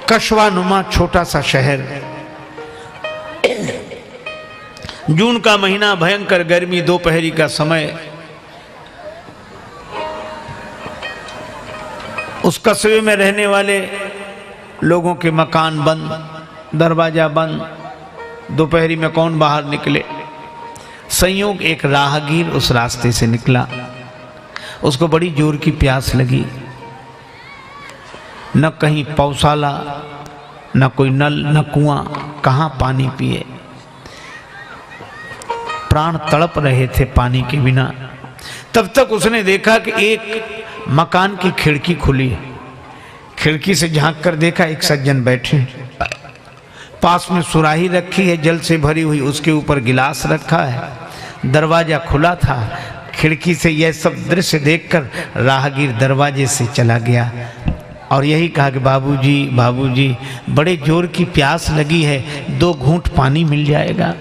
कस्बा नुमा छोटा सा शहर। जून का महीना, भयंकर गर्मी, दोपहरी का समय। उस कस्बे में रहने वाले लोगों के मकान बंद, दरवाजा बंद। दोपहरी में कौन बाहर निकले। संयोग एक राहगीर उस रास्ते से निकला। उसको बड़ी जोर की प्यास लगी। न कहीं पौशाला, न कोई नल, न कुआं, कहाँ पानी पिए। प्राण तड़प रहे थे पानी के बिना। तब तक उसने देखा कि एक मकान की खिड़की खुली है। खिड़की से झांक कर देखा एक सज्जन बैठे, पास में सुराही रखी है जल से भरी हुई, उसके ऊपर गिलास रखा है। दरवाजा खुला था। खिड़की से यह सब दृश्य देखकर राहगीर दरवाजे से चला गया और यही कहा कि बाबूजी, बाबूजी, बड़े जोर की प्यास लगी है, 2 घूंट पानी मिल जाएगा।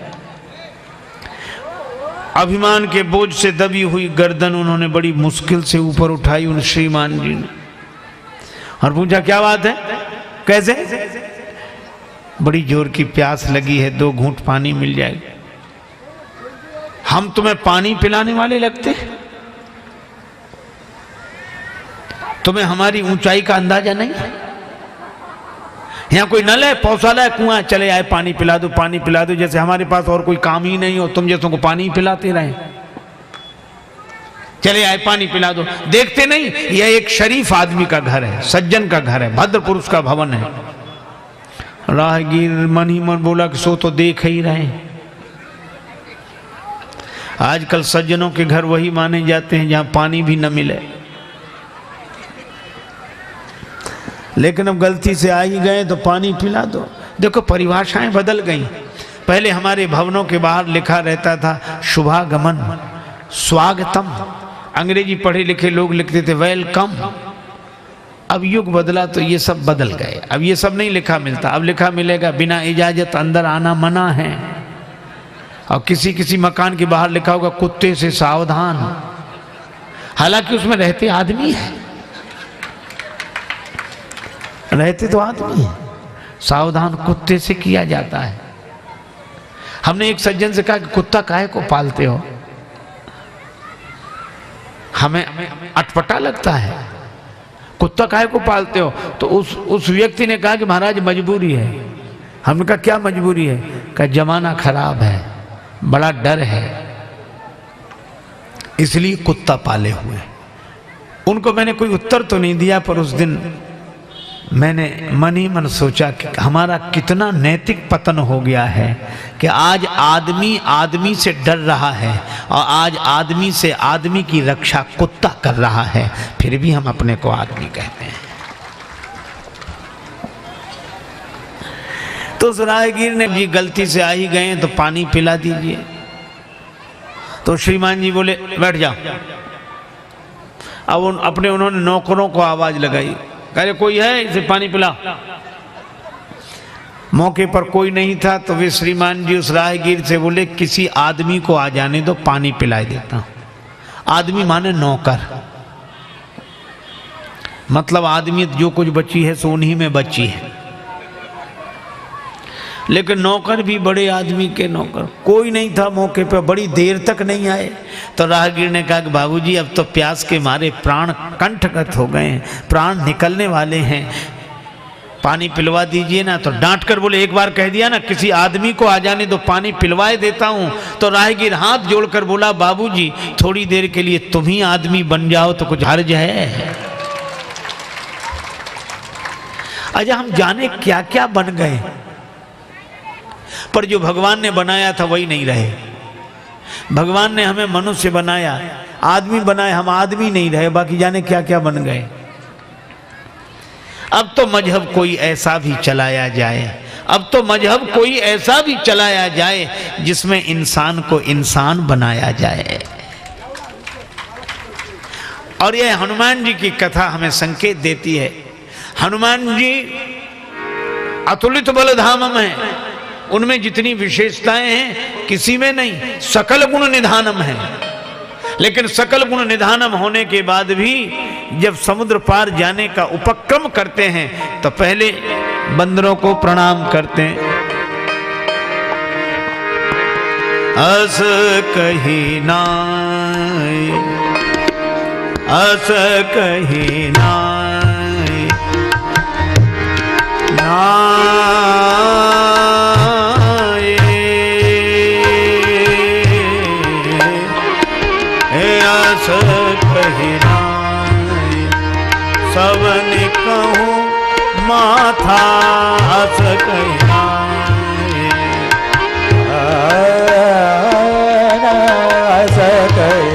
अभिमान के बोझ से दबी हुई गर्दन उन्होंने बड़ी मुश्किल से ऊपर उठाई उन श्रीमान जी ने और पूछा, क्या बात है, कैसे? बड़ी जोर की प्यास लगी है, 2 घूंट पानी मिल जाएगा। हम तुम्हें पानी पिलाने वाले लगते? तुम्हें हमारी ऊंचाई का अंदाजा नहीं? यहाँ कोई नल है, पौशाला है, कुआं, चले आए पानी पिला दो, पानी पिला दो, जैसे हमारे पास और कोई काम ही नहीं हो, तुम जैसों को पानी पिलाते रहे। चले आए पानी पिला दो। देखते नहीं, यह एक शरीफ आदमी का घर है, सज्जन का घर है, भद्र पुरुष का भवन है। राहगीर मन ही मन बोला कि सो तो देख ही रहे। आजकल सज्जनों के घर वही माने जाते हैं जहां पानी भी न मिले। लेकिन अब गलती से आ ही गए तो पानी पिला दो। देखो परिभाषाएं बदल गई। पहले हमारे भवनों के बाहर लिखा रहता था शुभागमन, स्वागतम। अंग्रेजी पढ़े लिखे लोग लिखते थे वेलकम। अब युग बदला तो ये सब बदल गए। अब ये सब नहीं लिखा मिलता। अब लिखा मिलेगा बिना इजाजत अंदर आना मना है। और किसी किसी मकान के बाहर लिखा होगा कुत्ते से सावधान। हालांकि उसमें रहते आदमी है, रहते तो आदमी है, सावधान कुत्ते से किया जाता है। हमने एक सज्जन से कहा कि कुत्ता काहे को पालते हो? हमें अटपटा लगता है, कुत्ता काहे को पालते हो? तो उस व्यक्ति ने कहा कि महाराज मजबूरी है। हमने कहा क्या मजबूरी है? कहा जमाना खराब है, बड़ा डर है, इसलिए कुत्ता पाले हुए। उनको मैंने कोई उत्तर तो नहीं दिया, पर उस दिन मैंने मन ही मन सोचा कि हमारा कितना नैतिक पतन हो गया है कि आज आदमी आदमी से डर रहा है और आज आदमी से आदमी की रक्षा कुत्ता कर रहा है, फिर भी हम अपने को आदमी कहते हैं। तो उस राहगीर ने जी गलती से आ ही गए तो पानी पिला दीजिए। तो श्रीमान जी बोले बैठ जाओ। अब अपने उन्होंने नौकरों को आवाज लगाई, कहे कोई है इसे पानी पिला। मौके पर कोई नहीं था तो वे श्रीमान जी उस राहगीर से बोले किसी आदमी को आ जाने दो, पानी पिला देता हूं। आदमी माने नौकर, मतलब आदमी जो कुछ बची है सो उन्हीं में बची है। लेकिन नौकर भी बड़े आदमी के नौकर। कोई नहीं था मौके पर, बड़ी देर तक नहीं आए। तो राहगीर ने कहा कि बाबूजी अब तो प्यास के मारे प्राण कंठगत हो गए हैं, प्राण निकलने वाले हैं, पानी पिलवा दीजिए ना। तो डांट कर बोले एक बार कह दिया ना किसी आदमी को आ जाने दो, पानी पिलवाए देता हूं। तो राहगीर हाथ जोड़कर बोला बाबूजी थोड़ी देर के लिए तुम ही आदमी बन जाओ तो कुछ हर्ज है? अच्छा हम जाने क्या क्या बन गए, पर जो भगवान ने बनाया था वही नहीं रहे। भगवान ने हमें मनुष्य बनाया, आदमी बनाया, हम आदमी नहीं रहे, बाकी जाने क्या क्या बन गए। अब तो मजहब कोई ऐसा भी चलाया जाए, अब तो मजहब कोई ऐसा भी चलाया जाए जिसमें इंसान को इंसान बनाया जाए। और यह हनुमान जी की कथा हमें संकेत देती है। हनुमान जी अतुलित बलधामम है, उनमें जितनी विशेषताएं हैं किसी में नहीं, सकल गुण निधानम है। लेकिन सकल गुण निधानम होने के बाद भी जब समुद्र पार जाने का उपक्रम करते हैं तो पहले बंदरों को प्रणाम करते हैं। अस कही नाय, अस कही नाय, नाय अस कही नाय, सबन कहूँ माथा अस कही नाय, अस कही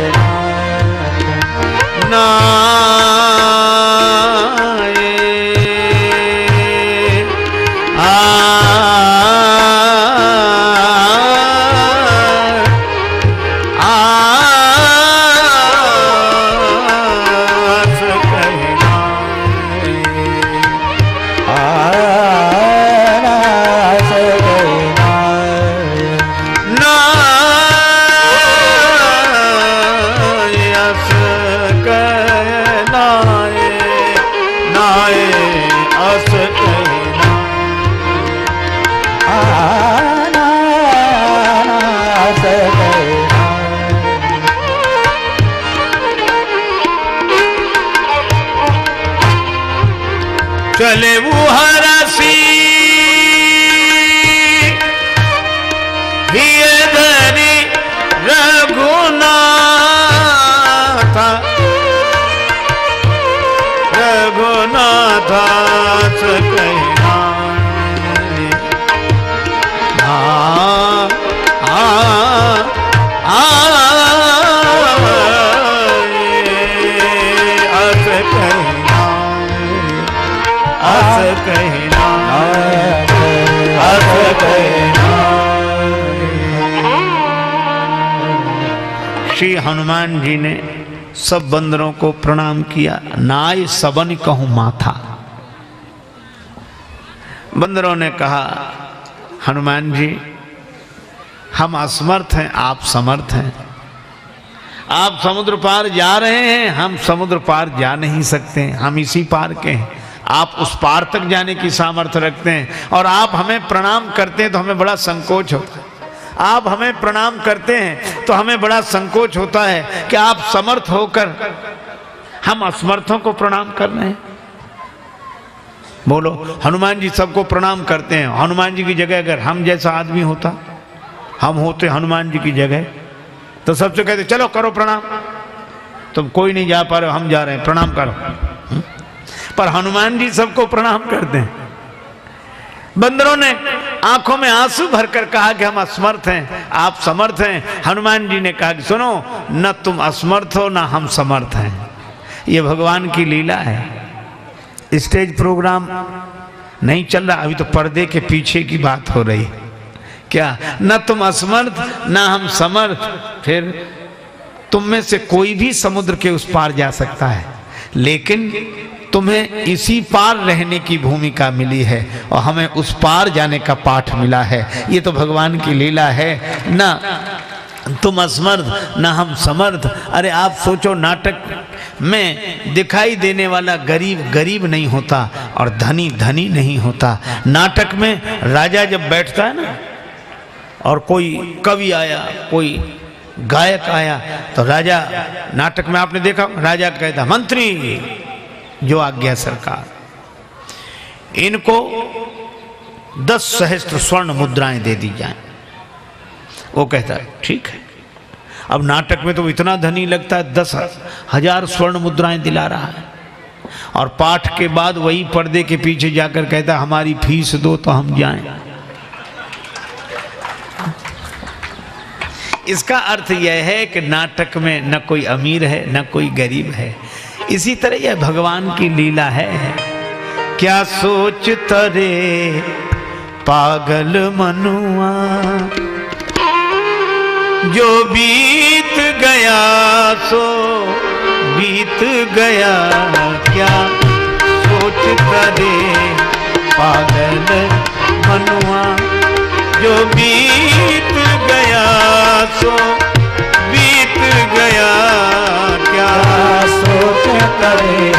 नाय, चले वो हरसी धनी रघुनाथ, रघुनाथ कहना अस कहना, अस कहना, अस कहना। श्री हनुमान जी ने सब बंदरों को प्रणाम किया। नाय सबन कहूं माथा। बंदरों ने कहा हनुमान जी हम असमर्थ हैं, आप समर्थ हैं। आप समुद्र पार जा रहे हैं, हम समुद्र पार जा नहीं सकते, हम इसी पार के हैं। आप उस पार तक जाने की सामर्थ्य रखते हैं और आप हमें प्रणाम करते हैं तो हमें बड़ा संकोच होता है। आप हमें प्रणाम करते हैं तो हमें बड़ा संकोच होता है कि आप समर्थ होकर हम असमर्थों को प्रणाम कर रहे हैं। बोलो, हनुमान जी सबको प्रणाम करते हैं। हनुमान जी की जगह अगर हम जैसा आदमी होता, हम होते हनुमान जी की जगह, तो सबसे कहते चलो करो प्रणाम। तुम कोई नहीं जा पा रहे, हम जा रहे हैं, प्रणाम करो। पर हनुमान जी सबको प्रणाम करते हैं। बंदरों ने आंखों में आंसू भरकर कहा कि हम असमर्थ हैं, आप समर्थ हैं। हनुमान जी ने कहा कि सुनो, न तुम असमर्थ हो न हम समर्थ हैं। ये भगवान की लीला है। स्टेज प्रोग्राम नहीं चल रहा, अभी तो पर्दे के पीछे की बात हो रही। क्या न तुम असमर्थ न हम समर्थ, फिर तुम में से कोई भी समुद्र के उस पार जा सकता है, लेकिन तुम्हें इसी पार रहने की भूमिका मिली है और हमें उस पार जाने का पाठ मिला है। ये तो भगवान की लीला है। न तुम असमर्थ न हम समर्थ। अरे आप सोचो, नाटक में दिखाई देने वाला गरीब गरीब नहीं होता और धनी धनी नहीं होता। नाटक में राजा जब बैठता है ना, और कोई कवि आया, कोई गायक आया, तो राजा, नाटक में आपने देखा, राजा कहता मंत्री जो आज्ञा सरकार, इनको 10 सहस्त्र स्वर्ण मुद्राएं दे दी जाएं। वो कहता है ठीक है। अब नाटक में तो इतना धनी लगता है, 10,000 स्वर्ण मुद्राएं दिला रहा है, और पाठ के बाद वही पर्दे के पीछे जाकर कहता हमारी फीस दो तो हम जाएं। इसका अर्थ यह है कि नाटक में न कोई अमीर है न कोई गरीब है। इसी तरह यह भगवान की लीला है। क्या सोच तरे पागल मनुआ, जो बीत गया सो बीत गया। क्या सोच तरे पागल मनुआ, जो बीत गया सो बीत गया। क्या सोच करे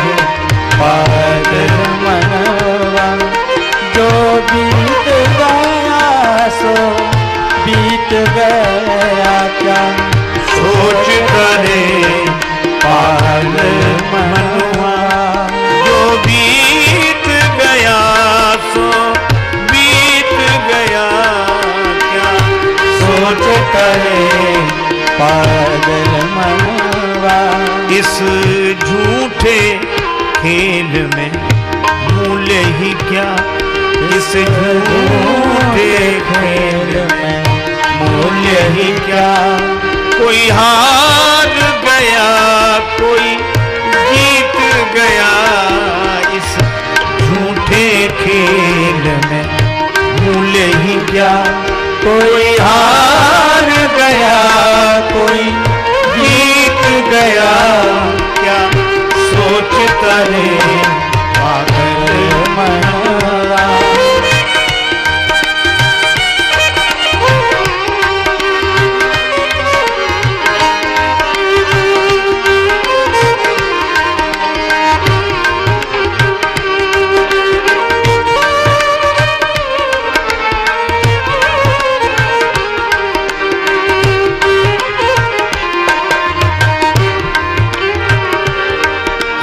पागल मनवा। जो बीत गया सो बीत गया, क्या सोच करे पागल मनवा। जो बीत गया सो बीत गया, क्या सोच करे पागल मनवा। इस झूठे खेल में मूल्य ही क्या, इस झूठे खेल में मूल्य ही क्या। कोई हार गया कोई जीत गया, इस झूठे खेल में मूल्य ही क्या। कोई हार गया कोई जीत गया, क्या सोचता रे पागल मनवा।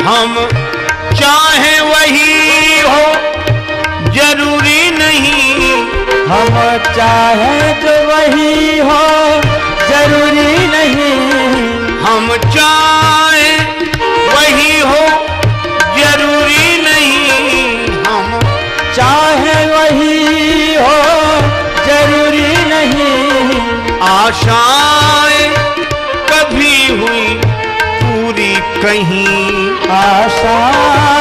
हम चाहे वही हो जरूरी नहीं, हम चाहे जो वही हो जरूरी नहीं। हम चाहे वही हो जरूरी नहीं। हम चाहे वही हो जरूरी नहीं। आशाएं कभी हुई पूरी कहीं, आशा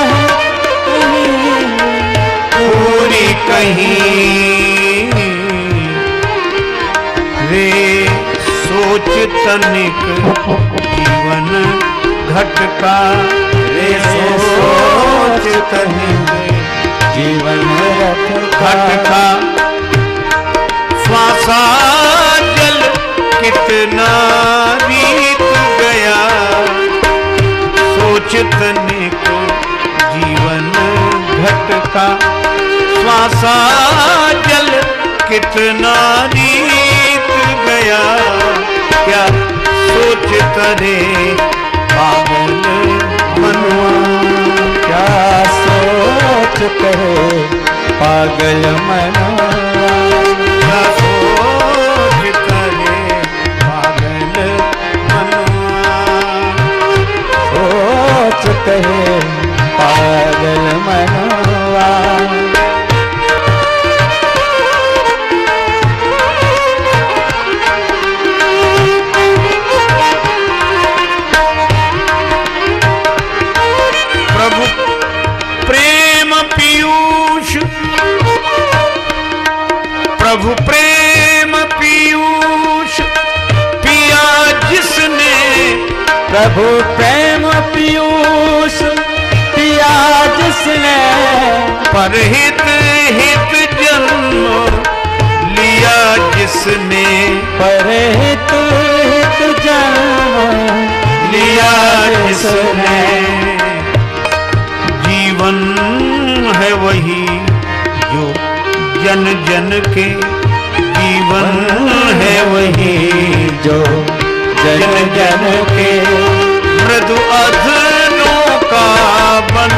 है पूरी कहीं। रे सोच तनिक जीवन घटका, रे सोच तनिक जीवन घटका। श्वासा जल कितना बीत गया, सोच तनिक जीवन घटका। श्वासा जल कितना बीत गया, क्या सोच करे पागल मनवा। क्या सोच करे पागल मनवा। क्या सोच करे पागल मनवा। सोच करे पागल मनवा। प्रभु प्रेम पीयूष, प्रभु प्रेम पीयूष पिया जिसने, प्रभु प्रेम पीयूष पिया जिसने। परहित हित जन्म लिया जिसने, परहित हित जन्म लिया जिसने। जीवन है वही जो जन जन के, जीवन है वही जो जन जन के। मृदु अधनों का बन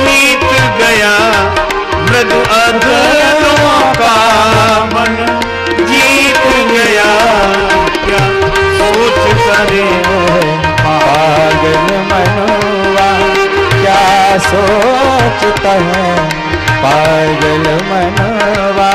बीत गया, मृदु अधनों का मन जीत गया। क्या सोच करे पागल मनवा। क्या सोचता है पागल मनवा।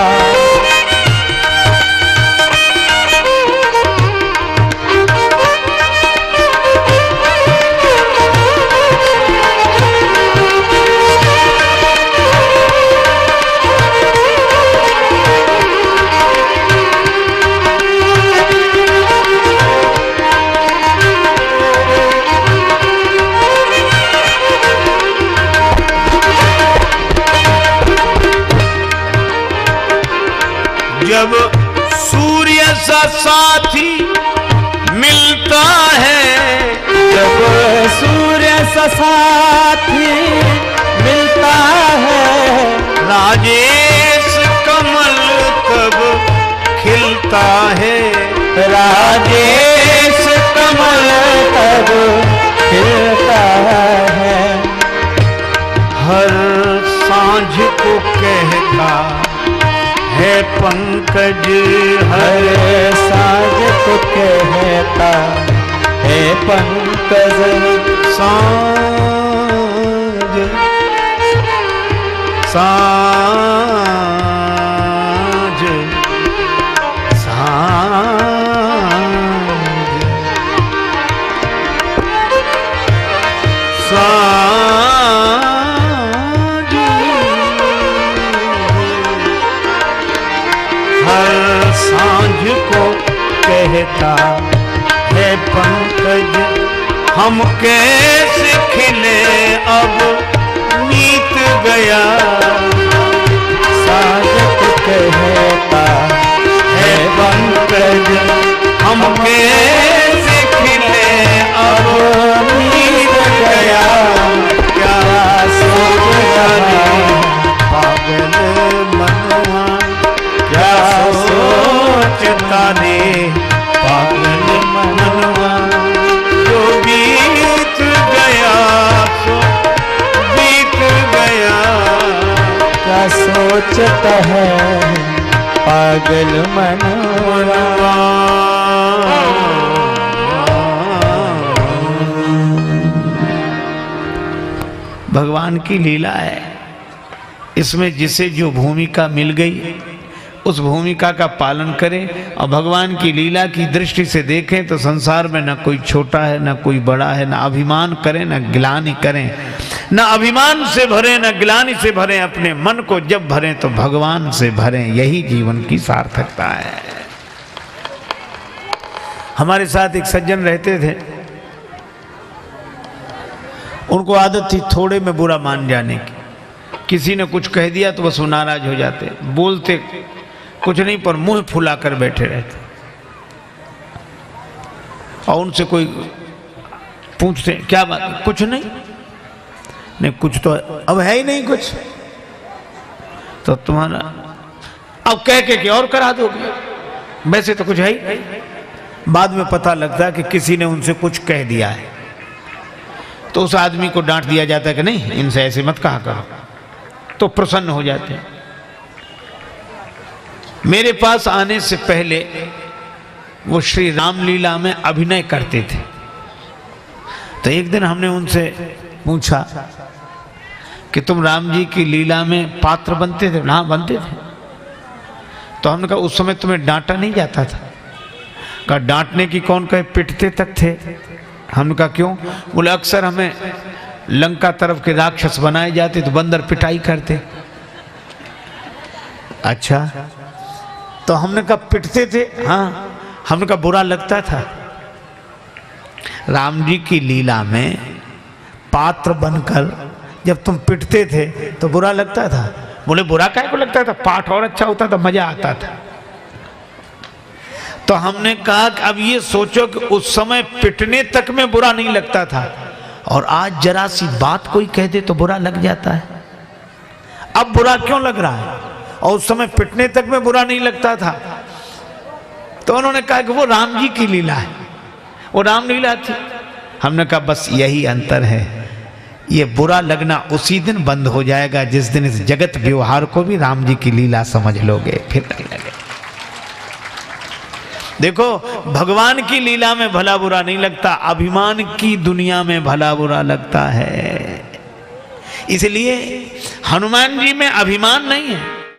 जब सूर्य सा साथी मिलता है, जब सूर्य सा का साथी मिलता है। राजेश कमल तब खिलता है, राजेश कमल तब खिलता है। हर सांझ को कहता है पंकज, हर साँझ को कहता है पंकज। सांझ सांझ हर सांझ को कहता है पंकज, हम कैसे खिले अब नीत गया। सांझ को कहता है पंकज, हम कैसे खिले अब नीत गया। क्या सोचता रे पागल मनवा, क्या सोचता रे पागल मनवा। जो बीत गया सो बीत गया, क्या सोचता है पागल मनवा। भगवान की लीला है, इसमें जिसे जो भूमिका मिल गई उस भूमिका का पालन करें और भगवान की लीला की दृष्टि से देखें तो संसार में न कोई छोटा है न कोई बड़ा है। न अभिमान करें न गिलानी करें, न अभिमान से भरें न गिलानी से भरें। अपने मन को जब भरें तो भगवान से भरें, यही जीवन की सार्थकता है। हमारे साथ एक सज्जन रहते थे, उनको आदत थी थोड़े में बुरा मान जाने की। किसी ने कुछ कह दिया तो बस वो नाराज हो जाते, बोलते कुछ नहीं पर मुंह फुला कर बैठे रहते। और उनसे कोई पूछते क्या बात, कुछ नहीं, नहीं कुछ तो अब है ही नहीं कुछ, तो तुम्हारा अब कह के और करा दोगे, वैसे तो कुछ है ही। बाद में पता लगता है कि किसी ने उनसे कुछ कह दिया है, तो उस आदमी को डांट दिया जाता है कि नहीं इनसे ऐसे मत कहा करो, तो प्रसन्न हो जाते हैं। मेरे पास आने से पहले वो श्री रामलीला में अभिनय करते थे। तो एक दिन हमने उनसे पूछा कि तुम राम जी की लीला में पात्र बनते थे? हाँ बनते थे। तो हमने कहा उस समय तुम्हें डांटा नहीं जाता था? कहा डांटने की कौन कहे, पिटते तक थे। हमने कहा क्यों? बोले अक्सर हमें लंका तरफ के राक्षस बनाए जाते तो बंदर पिटाई करते। अच्छा, तो हमने कहा पिटते थे? हाँ। हमने कहा बुरा लगता था? राम जी की लीला में पात्र बनकर जब तुम पिटते थे तो बुरा लगता था? बोले बुरा काहे को लगता था, पाठ और अच्छा होता था, मजा आता था। तो हमने कहा कि अब ये सोचो कि उस समय पिटने तक में बुरा नहीं लगता था और आज जरा सी बात कोई कह दे तो बुरा लग जाता है। अब बुरा क्यों लग रहा है और उस समय पिटने तक में बुरा नहीं लगता था? तो उन्होंने कहा कि वो राम जी की लीला है, वो रामलीला थी। हमने कहा बस यही अंतर है, ये बुरा लगना उसी दिन बंद हो जाएगा जिस दिन इस जगत व्यवहार को भी राम जी की लीला समझ लोगे, फिर नहीं लगेगा। देखो भगवान की लीला में भला बुरा नहीं लगता, अभिमान की दुनिया में भला बुरा लगता है। इसलिए हनुमान जी में अभिमान नहीं है,